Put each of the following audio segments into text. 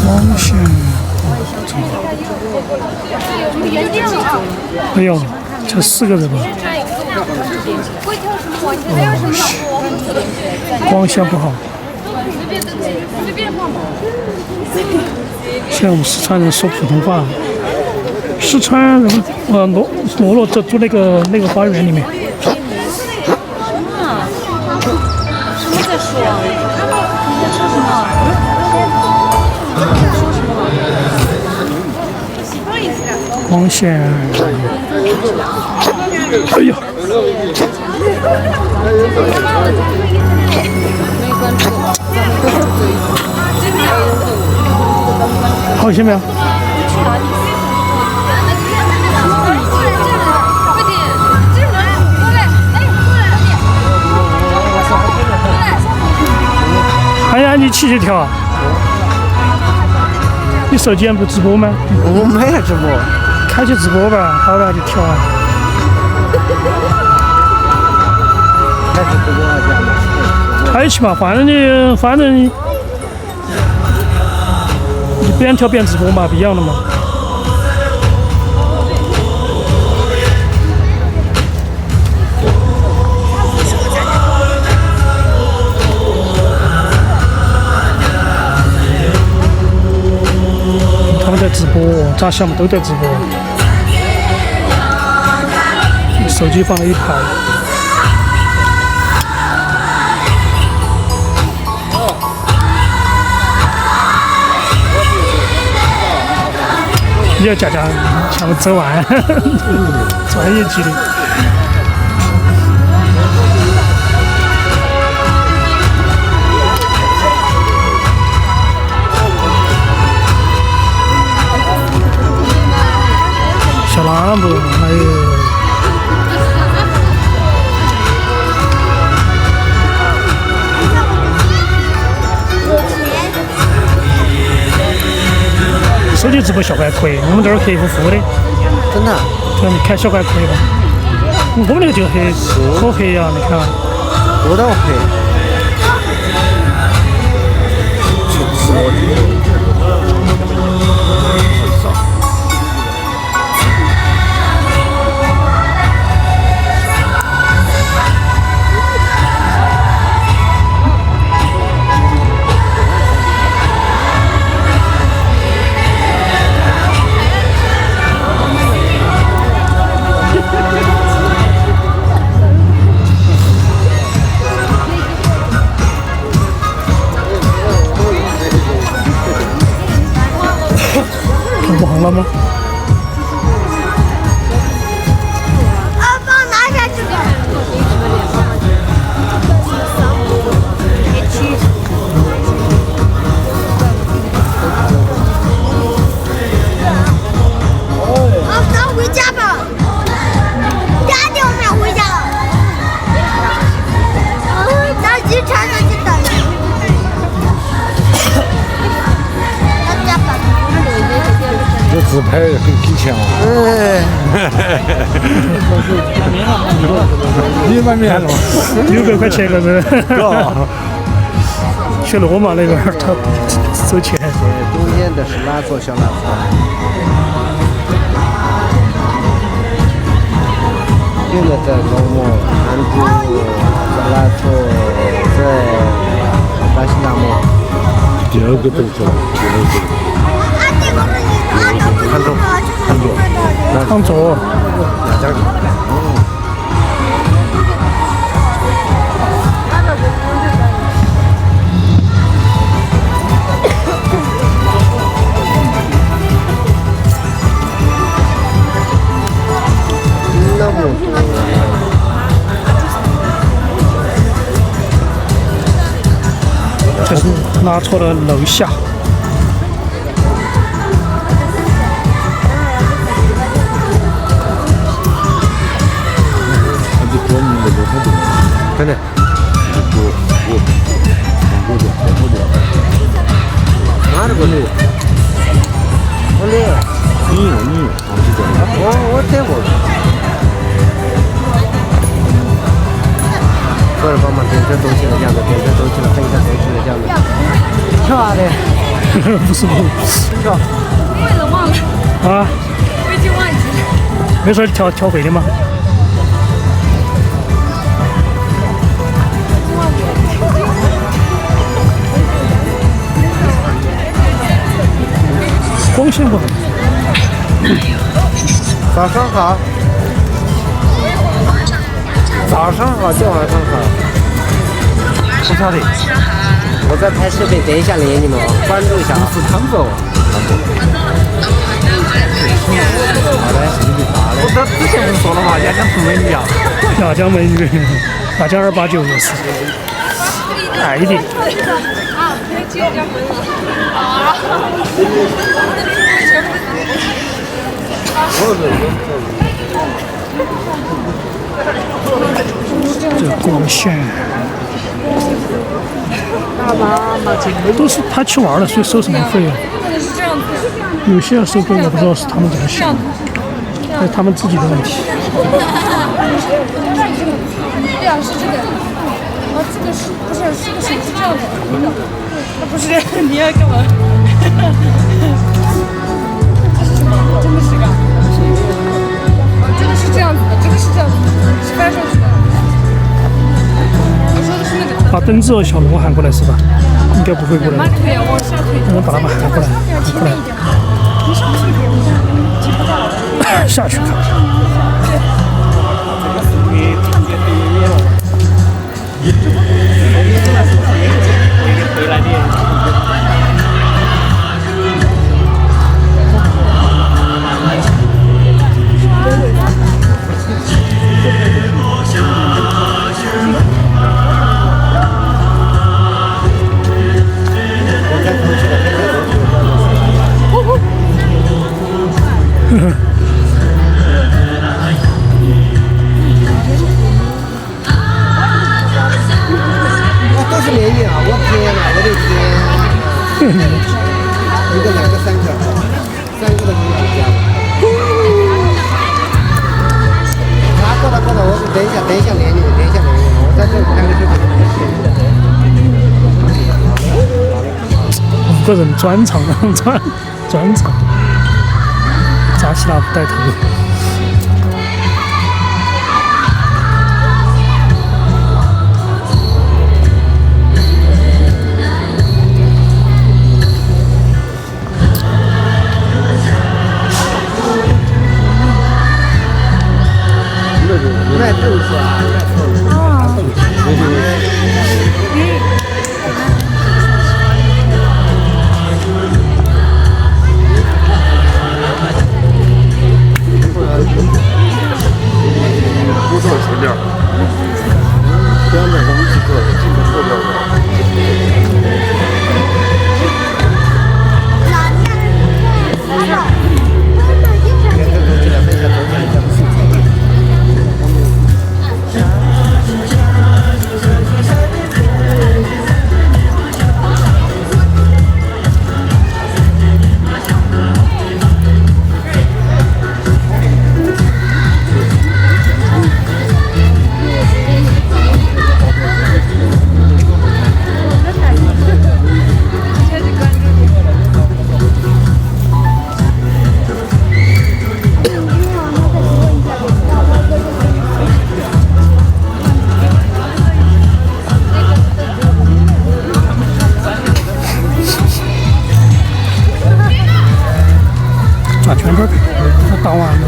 光线。哎呦，才4个人吧。光线不好。现在我们四川人说普通话。四川人罗罗在住那个花园里面。你在说？你在说什么？说什么？光线。哎呀！好些没有？哎呀，你起去跳啊！你手机不直播吗？我没有直播，开启直播吧，好了就跳啊！开始直播了，开启嘛，反正你边跳边直播嘛，不一样的嘛。他们在直播，咋项目都在直播。手机放了一排。你要讲项目走完，专业级的。小喇叭，还有手机直播效果还可以，我们这儿客户付的，真的，对，你看效果还可以吧？我们那个就可黑呀，你看，多到黑。不好了吗？帮我拿下这个。咱回家吧。赶紧我们要回家了。咱去船上去等。这自拍很给钱啊！你满面了吗？600块钱一个人。学罗马那边他收钱。中间的是拉错小喇叭。这个在高木，安住在拉错，在巴西纳木。第2个动作，第2个。康左。这是拉错了楼下。真的。哪个累？我累。我带过。或者帮忙点这东西的样子，点这东西了，分一下东西的样子。跳啊的。不是不为了忘了，啊，我已经忘记了。没事儿调回的嘛。光线不好。早上好。早上好，叫晚上好。不晓得。我在拍视频，等一下连你们哦，关注一下啊。是汤子哦。好嘞，我这之前不是说了嘛，压江出美女啊。压江美女，压江289也是。爱的。啊，可以结婚了。啊。这光线。都是他去玩了，所以收什么费用？是这样子。有些收费我不知道是他们怎么想的，那他们自己的问题。对啊，是这个。啊，这个是不是这个是这样的？那不是你要干嘛？这是什么？真的是个。这个是这样子的，这个是这样子的，是翻上去的。我说的是那个。把灯子和小龙喊过来是吧？应该不会过来。慢腿往下推。我们把他们喊过来，喊过来。你上去一点，接不到。下去看。都是美女啊！我天哪，我的天！一个、2个、3个，3个都很好家了。过来，我等一下连你，我在这拍个视频。5个人专场，专场，扎西拉不带头。卖豆腐啊！多少前面？这样的我们几个进入后边转圈圈，他打完了。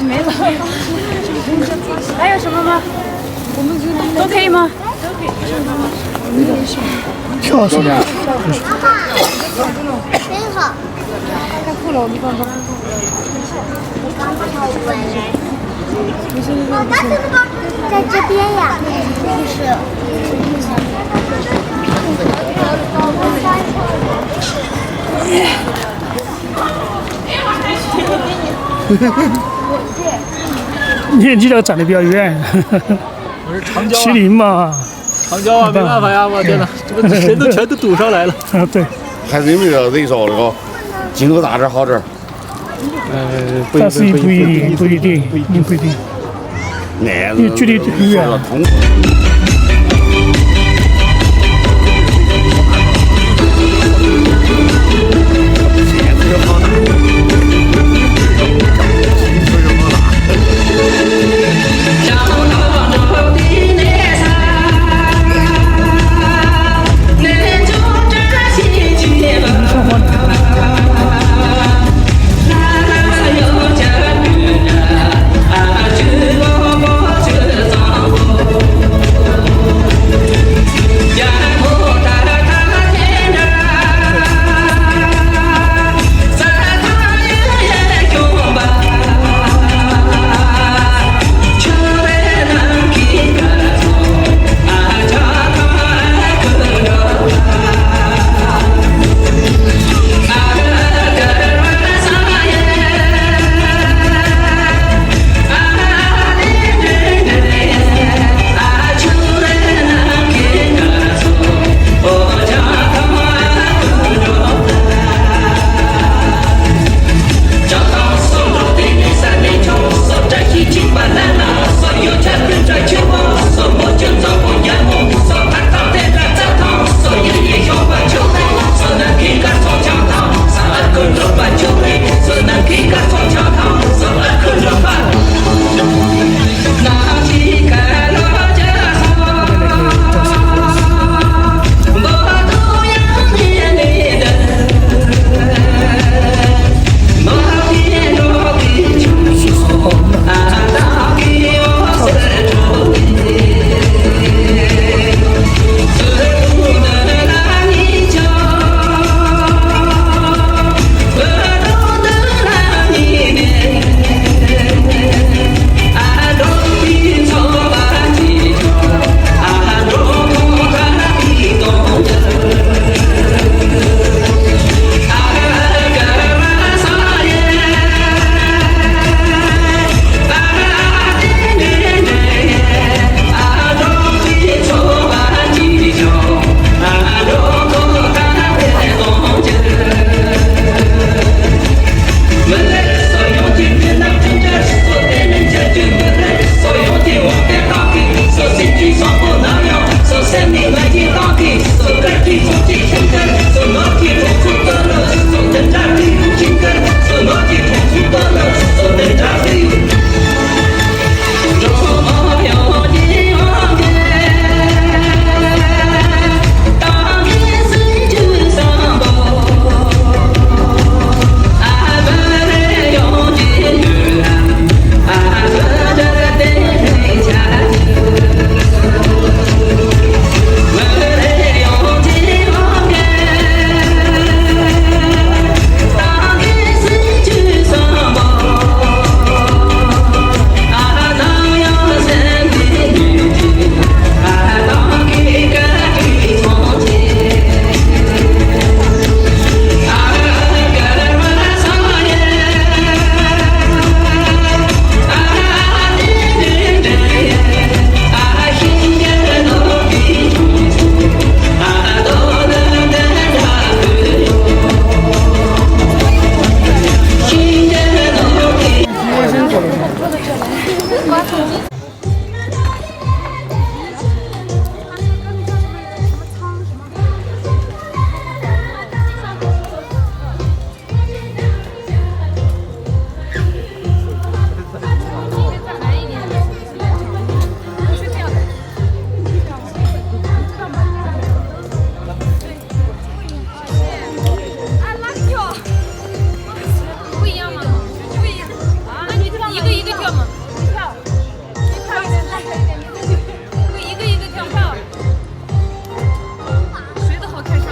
没了。还有什么吗？我们都可以吗？跳绳。真好。太酷了，我们放放。在这边呀，不是。你这个长得比较远。我是长焦麒麟嘛。长焦啊，没办法呀，我天哪，这个人都全都堵上来了。啊，对。还是因为这人少的个，镜头大点好点。但是不一定，不一定，不一定。因为距离很远。一个一个跳。票吗？票，票一点，一个一个跳票，谁都好看上。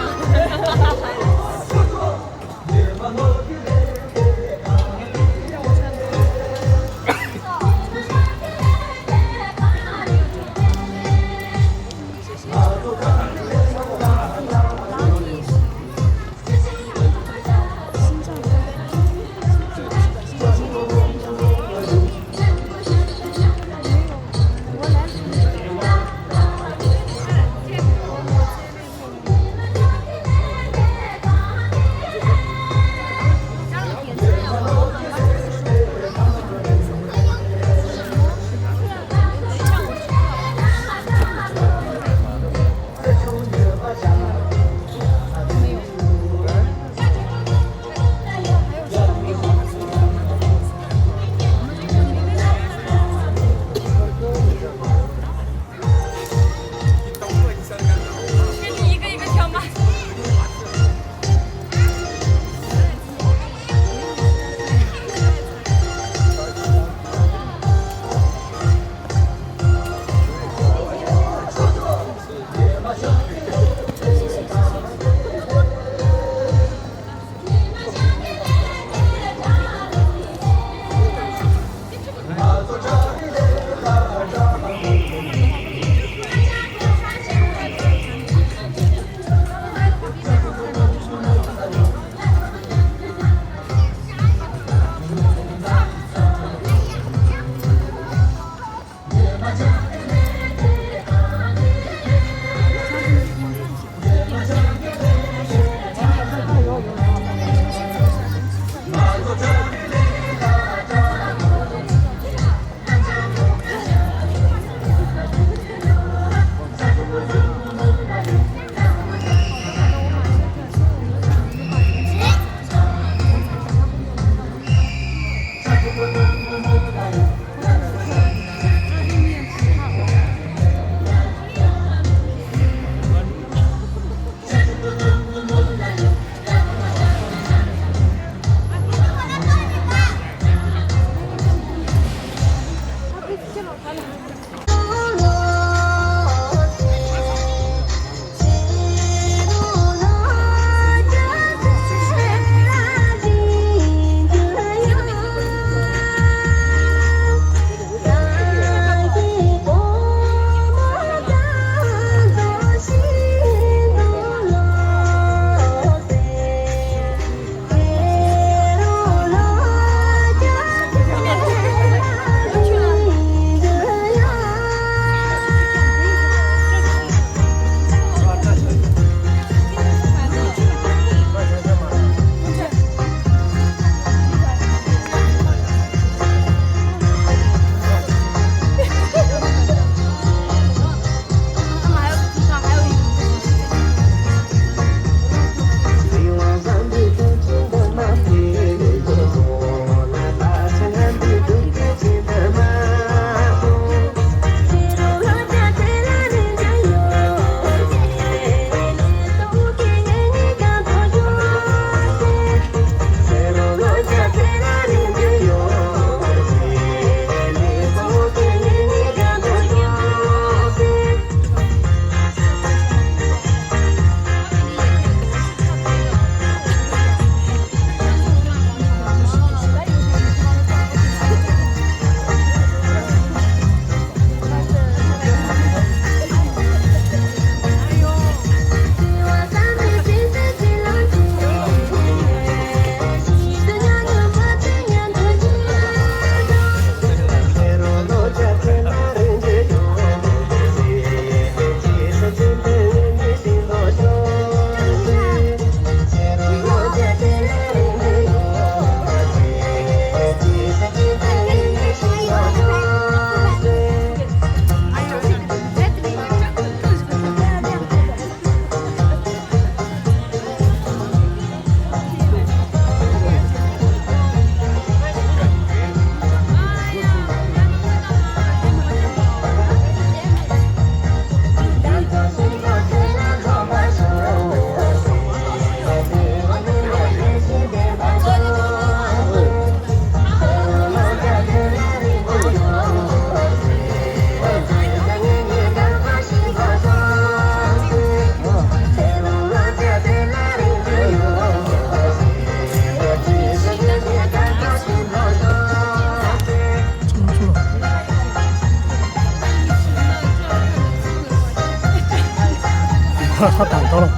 他逮到了。